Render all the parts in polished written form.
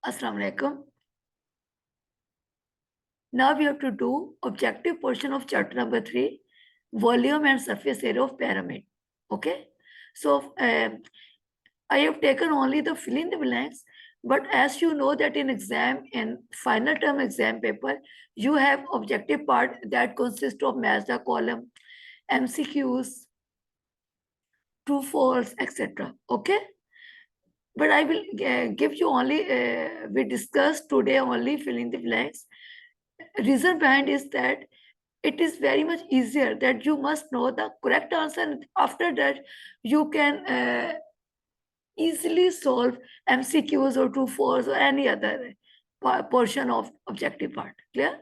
Assalamu alaikum. Now we have to do objective portion of chapter number 3, volume and surface area of pyramid. Okay. So I have taken only the fill in the blanks, but as you know that in exam and final term exam paper, you have objective part that consists of match the column, MCQs, true, false, etc. Okay. But I will give you only, we discussed today only fill in the blanks. Reason behind is that it is very much easier that you must know the correct answer, and after that you can easily solve MCQs or true false or any other portion of objective part. Clear?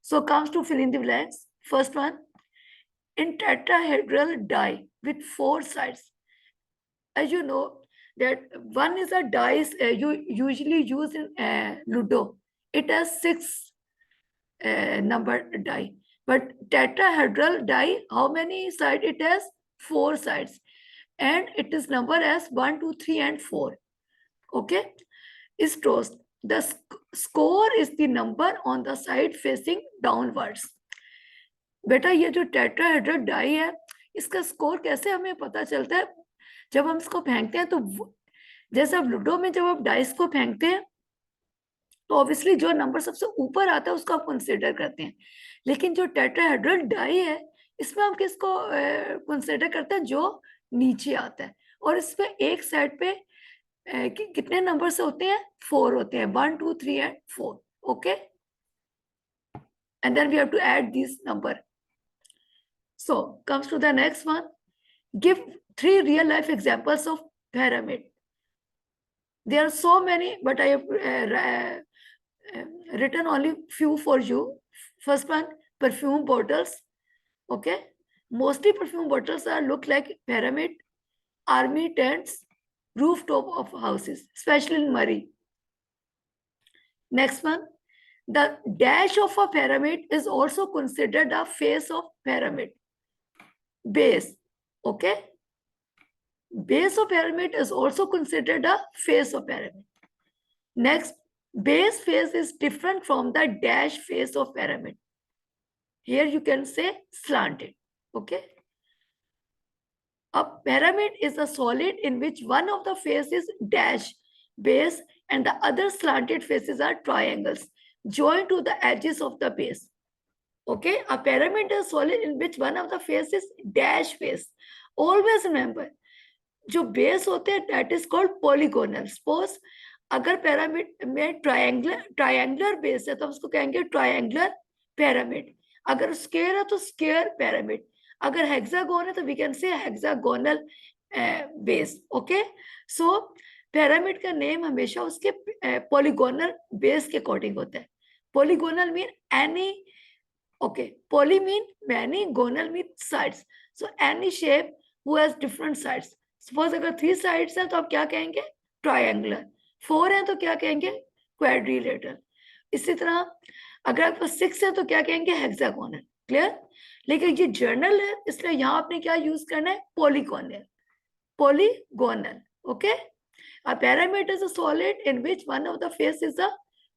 So comes to fill in the blanks. First one, in tetrahedral die with 4 sides. As you know that one is a dice you usually use in Ludo. It has 6 number die. But tetrahedral die, how many sides it has? 4 sides. And it is number as 1, 2, 3, and 4. Okay? Is tossed. The score is the number on the side facing downwards. बेटा ये जो tetrahedral die है, इसका score कैसे हमें पता चलता है? जब हम इसको फेंकते हैं तो जैसे अब लूडो में जब आप डाइस को फेंकते हैं तो ऑब्वियसली जो नंबर सबसे ऊपर आता है उसको आप कंसिडर करते हैं, लेकिन जो टेट्राहेड्रल डाई है इसमें हम किसको कंसिडर करते हैं? जो नीचे आता है। और इसमें एक साइड पे कितने नंबर से होते हैं? 4 होते हैं, 1, 2, 3 and 4. Okay, and then we have to add this number. So comes to the next one. Give 3 real life examples of pyramid. There are so many, but I have written only few for you. First one, perfume bottles. Okay, mostly perfume bottles are look like pyramid, army tents, rooftop of houses, especially in Murray. Next one, the dash of a pyramid is also considered a face of pyramid. Base. Okay, base of pyramid is also considered a face of pyramid. Next, base face is different from the dash face of pyramid. Here you can say slanted. Okay. A pyramid is a solid in which one of the faces is dash base and the other slanted faces are triangles joined to the edges of the base. Okay. A pyramid is solid in which one of the faces is dash face. Always remember, जो base होते हैं that is called polygonal. Suppose अगर pyramid में triangular base है तो हम उसको कहेंगे triangular pyramid. अगर square है तो square pyramid. अगर hexagon है तो we can say hexagonal base. Okay, so pyramid का name हमेशा उसके polygonal base के according होता है. Polygonal mean any. Okay, poly mean many, gonal mean sides. So any shape who has different sides. Suppose अगर 3 sides हैं तो आप क्या कहेंगे? Triangular. 4 हैं तो क्या कहेंगे? Quadrilateral. इसी तरह अगर आपको 6 है तो क्या कहेंगे? Hexagonal. Clear? लेकिन ये journal है इसलिए यहाँ आपने क्या यूज करना है? Polygonal. Polygonal. Okay? A pyramid is a solid in which one of the face is a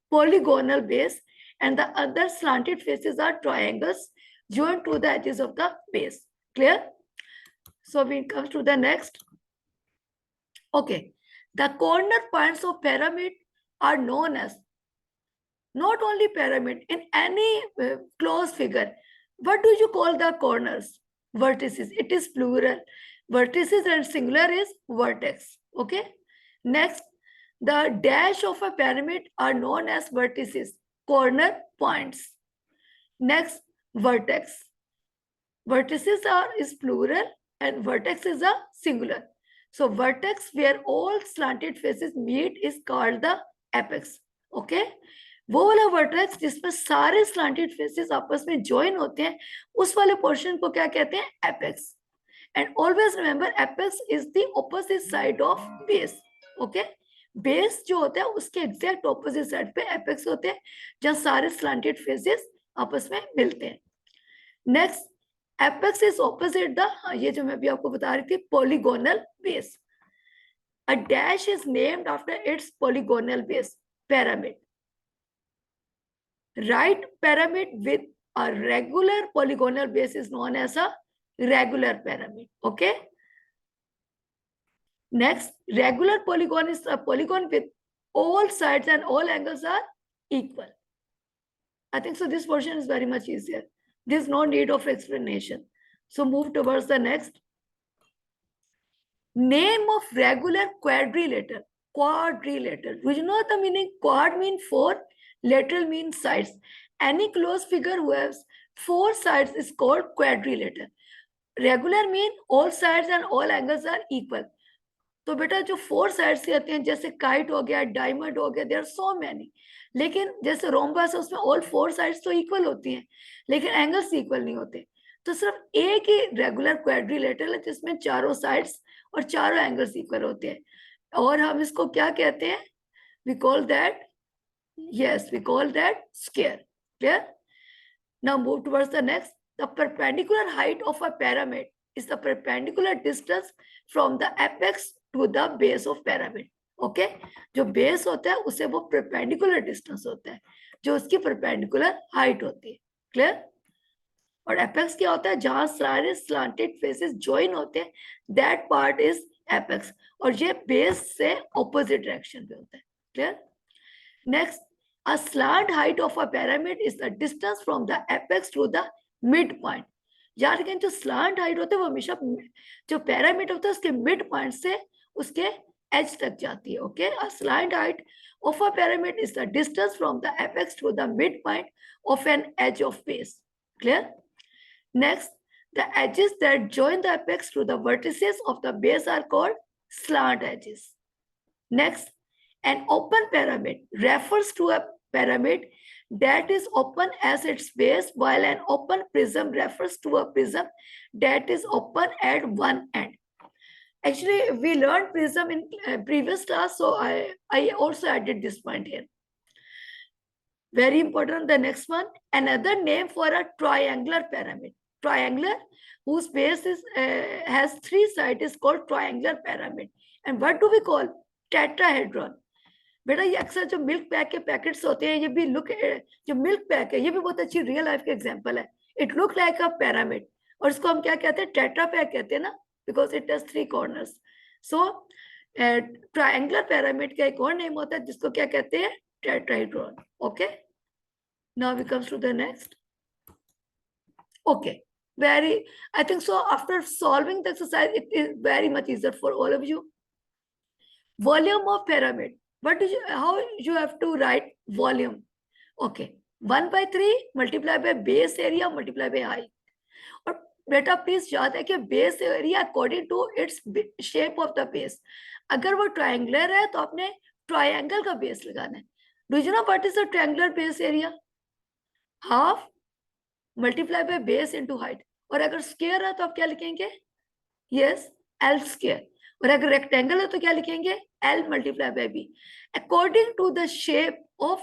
polygonal base and the other slanted faces are triangles joined to the edges of the base. Clear? So we come to the next. Okay, the corner points of pyramid are known as, not only pyramid, in any closed figure. What do you call the corners? Vertices. It is plural. Vertices and singular is vertex. Okay. Next, the dash of a pyramid are known as vertices, corner points. Next, vertex. Vertices is plural and vertex is a singular. So vertex where all slanted faces meet is called the apex. Okay, वो वाला vertex जिसमें सारे slanted faces आपस में join होते हैं उस वाले portion को क्या कहते हैं? Apex. And always remember, apex is the opposite side of base. Okay, base जो होता है उसके exact opposite side पे apex होते हैं जहाँ सारे slanted faces आपस में मिलते हैं. Next, apex is opposite the, ये जो मैं अभी आपको बता रही थी, polygonal base. A dash is named after its polygonal base. pyramid. Right pyramid with a regular polygonal base is known as a regular pyramid. Okay. Next, regular polygon is a polygon with all sides and all angles are equal. I think so this portion is very much easier. There's no need of explanation. So move towards the next. Name of regular quadrilateral. Quadrilateral. Do you know the meaning? Quad means four, lateral means sides. Any closed figure who has four sides is called quadrilateral. Regular mean all sides and all angles are equal. तो बेटा जो four sides के आते हैं जैसे kite हो गया, diamond हो गया, देयर आर सो मैनी. लेकिन जैसे रोम्बस है उसमें ऑल फोर साइड्स तो इक्वल होती हैं लेकिन एंगल्स इक्वल नहीं होते. तो सिर्फ एक ही रेगुलर क्वाड्रिलेटरल है जिसमें चारों साइड्स और चारों एंगल्स इक्वल होते हैं और हम इसको क्या कहते हैं? We call that, yes, we call that square. Clear? Now move towards the next. The perpendicular height of a pyramid is the perpendicular distance from the apex to the base of pyramid. Okay? जो base होता है उसे वो perpendicular distance होता है जो उसकी perpendicular height होती है. Clear? और apex क्या होता है? जहां सारे slanted faces join होते हैं, that part is apex. और ये base से opposite direction पे होता है. Clear? Next, a slant height of a pyramid is the distance from the apex to the midpoint. याद रखें जो slant height होता है वो हमेशा जो pyramid होता है उसके midpoint से उसके edge तक जाती है. Okay, a slant height of a pyramid is the distance from the apex to the midpoint of an edge of base. Clear? Next, the edges that join the apex to the vertices of the base are called slant edges. Next, an open pyramid refers to a pyramid that is open as its base, while an open prism refers to a prism that is open at one end. Actually, we learned prism in previous class, so I also added this point here. Very important, the next one, another name for a triangular pyramid. Triangular, whose base is has three sides, is called triangular pyramid. And what do we call? Tetrahedron. बेटा ये अक्सर जो milk pack के packets होते हैं ये भी look, जो मिल्क पैक है ये भी बहुत अच्छी रियल लाइफ के एग्जांपल है. It look like a pyramid और इसको हम क्या कहते हैं? टेट्रा पैक कहते हैं ना, because it has three corners. So triangular pyramid का एक और नेम होता है जिसको क्या कहते हैं? Tetrahedron. Okay, now we comes to the next. Okay, very, I think so after solving the exercise it is very much easier for all of you. Volume of pyramid. What is how you have to write volume? Okay, 1/3 multiplied by base area multiplied by height. और बेटा please याद है कि base area according to its shape of the base. अगर वो triangular है तो आपने ट्रायंगल का बेस लगाना है. Do you know what is the triangular base area? Half multiply by base into height. और अगर स्क्वायर है तो आप क्या लिखेंगे? Yes, L square. और अगर रेक्टेंगल है तो क्या लिखेंगे? L multiplied by B. According to the shape of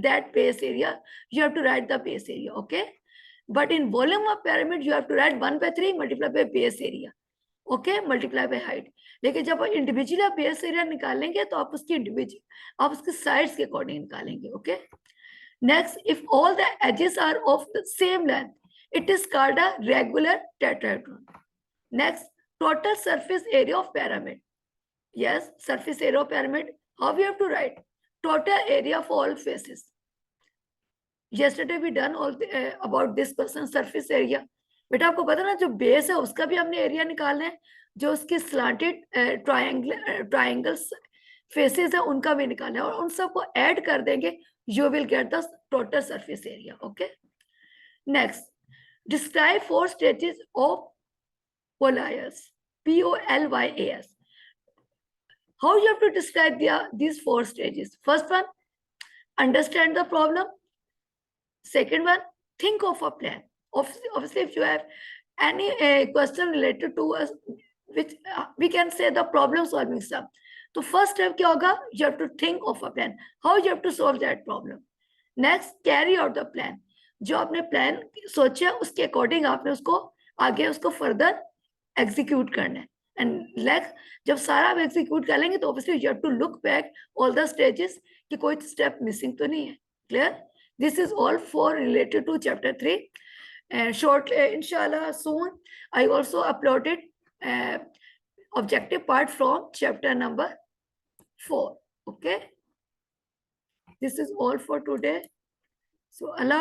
that base area, you have to write the base area, okay? But in volume of pyramid, you have to write 1/3 multiplied by base area, okay? Multiplied by height. लेकिन जब individual base area निकालेंगे तो आप उसकी आप उसके sides के according निकालेंगे, okay? Next, if all the edges are of the same length, it is called a regular tetrahedron. Next, total surface area of pyramid. Yes, surface area of pyramid. How we have to write? Total area of all faces. Yesterday we done all about this person surface area. बेटा आपको पता ना जो base है उसका भी हमने area निकालना है, जो उसके स्लांटेड ट्रायंगल्स फेसेस है उनका भी निकालना है और उन सबको ऐड कर देंगे. You will get the total surface area. Okay. Next, describe 4 stages of polyas. Polyas. How you have to describe these 4 stages? First one, understand the problem. Second one, think of a plan. Obviously, if you have any question related to us, which we can say the problem solving stuff. So first step क्या होगा? You have to think of a plan. How you have to solve that problem. Next, carry out the plan. जो आपने plan सोचा उसके according आपने उसको आगे उसको further execute करना है. एंड लाइक जब सारा आप एग्जीक्यूट कर लेंगे तो obviously you have to look back all the stages कि कोई स्टेप मिसिंग तो नहीं है. Clear? This is all for related to chapter 3. And shortly, inshallah, soon I also uploaded objective part from chapter number 4. Okay, this is all for today. So Allah